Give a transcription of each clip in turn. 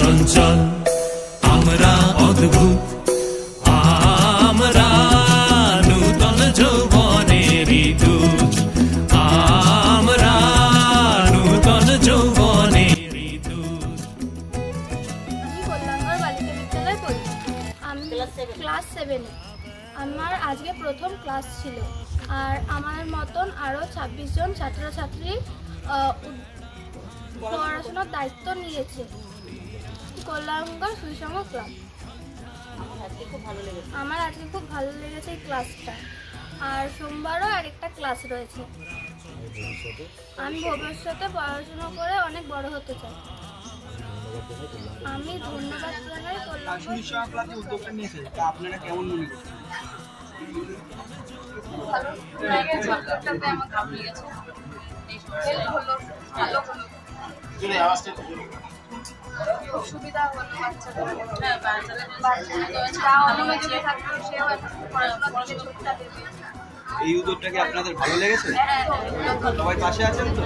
চঞ্চল, আমরা অদ্ভুত, আমরা নূতন যৌবনের দূত, আমরা নূতন যৌবনের দূত। আমি কল্যাণগড় বালিকা বিদ্যালয়ে পড়ি। আমি ক্লাস 7-এ। আমার আজকে প্রথম ক্লাস ছিল। আর আমার মতন আরও 26 জন ছাত্রছাত্রী পড়াশোনার দায়িত্ব নিয়েছে কল্যাণগড় সুইসঙ্গ ক্লাব। আমার আজকে খুব ভালো লেগেছে এই ক্লাসটা। আর সোমবারও আরেকটা ক্লাস রয়েছে। আমি ভবিষ্যতে পড়াশোনা করে অনেক বড় হতে চাই। আমি ধন্যবাদ জানাই কল্যাণগড় উদ্যোগটা নিয়েছে, আপনারা কেমন মনে করছেন? সুবিধা হলো এই উদ্যোগটাকে আপনাদের ভালো লেগেছে? সবাই পাশে আছেন তো?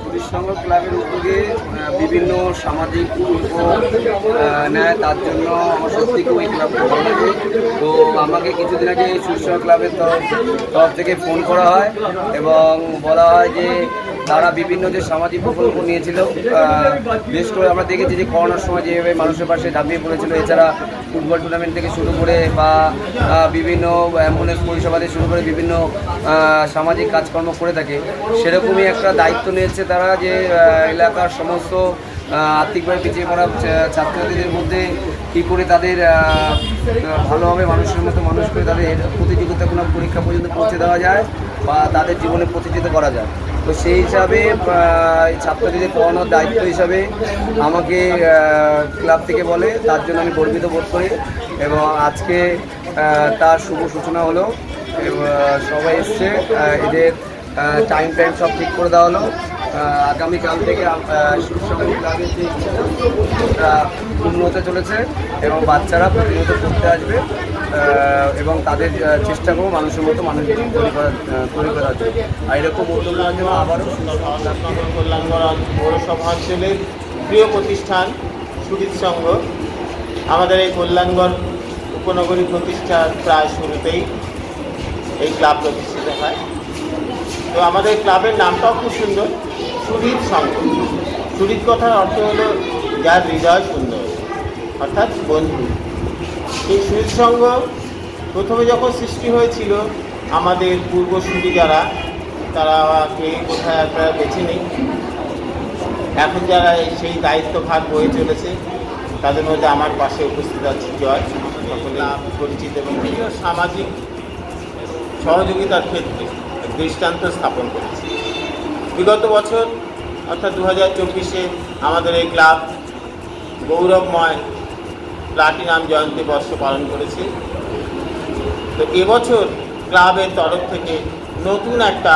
সুইসঙ্গ ক্লাবের উদ্যোগে বিভিন্ন সামাজিক প্রকল্প নেয়, তার জন্য আমার সত্যি খুব এই ক্লাবটা ভালো লাগে। তো আমাকে কিছুদিন আগে সুইসঙ্গ ক্লাবের তরফ থেকে ফোন করা হয় এবং বলা হয় যে তারা বিভিন্ন যে সামাজিক প্রকল্প নিয়েছিল, বিশেষ করে আমরা দেখেছি যে করোনার সময় যেভাবে মানুষের পাশে ঝাঁপিয়ে পড়েছিল, এছাড়া ফুটবল টুর্নামেন্ট থেকে শুরু করে বা বিভিন্ন অ্যাম্বুলেন্স পরিষেবা থেকে শুরু করে বিভিন্ন সামাজিক কাজকর্ম করে থাকে, সেরকমই একটা দায়িত্ব নিয়েছে তারা যে এলাকার সমস্ত আর্থিকভাবে পিছিয়ে পড়া ছাত্রছাত্রীদের মধ্যে কী করে তাদের ভালোভাবে মানুষের মতো মানুষ করে তাদের প্রতিযোগিতামূলক পরীক্ষা পর্যন্ত পৌঁছে দেওয়া যায় বা তাদের জীবনে প্রতিষ্ঠিত করা যায়। তো সেই হিসাবে ছাত্রছাত্রীদের পড়ানোর দায়িত্ব হিসাবে আমাকে ক্লাব থেকে বলে, তার জন্য আমি গর্বিত বোধ করি এবং আজকে তার শুভ সূচনা হলো। সবাই এসছে, এদের টাইম সব ঠিক করে দেওয়া হলো। আগামীকাল থেকে সুইসঙ্গ ক্লাবের যে ইচ্ছা পূর্ণ হতে চলেছে এবং বাচ্চারা প্রতিনিয়ত পড়তে আসবে এবং তাদের চেষ্টা করবো মানুষের মতো মানুষ তৈরি করার জন্য। আর এরকম উদ্যোগ নেওয়ার জন্য আবারও কল্যাণগড় পৌরসভা অঞ্চলের প্রিয় প্রতিষ্ঠান সুরিত সংঘ। আমাদের এই কল্যাণগড় উপনগরী প্রতিষ্ঠার প্রায় শুরুতেই এই ক্লাব প্রতিষ্ঠিত হয়। তো আমাদের ক্লাবের নামটাও খুব সুন্দর, সুরিত সংঘ। সুরিত কথার অর্থ হলো যার হৃদয় সুন্দর, অর্থাৎ বন্ধু। এই সুরিত সংঘ প্রথমে যখন সৃষ্টি হয়েছিল, আমাদের পূর্বসূরি যারা, তারা কে কোথায় আপনারা বেছে নেই, এখন যারা সেই দায়িত্বভার বয়ে চলেছে তাদের মধ্যে আমার পাশে উপস্থিত আছে জয়, সকলে পরিচিত এবং বিভিন্ন সামাজিক সহযোগিতার ক্ষেত্রে দৃষ্টান্ত স্থাপন করেছে। বিগত বছর অর্থাৎ 2024-এ আমাদের এই ক্লাব গৌরবময় প্লাটিনাম জয়ন্তী বর্ষ পালন করেছে। তো এবছর ক্লাবের তরফ থেকে নতুন একটা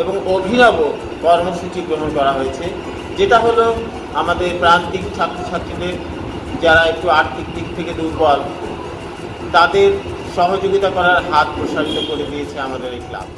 এবং অভিনব কর্মসূচি গ্রহণ করা হয়েছে, যেটা হলো আমাদের প্রান্তিক ছাত্রছাত্রীদের যারা একটু আর্থিক দিক থেকে দুর্বল, তাদের সহযোগিতা করার হাত প্রসারিত করে দিয়েছে আমাদের এই ক্লাব।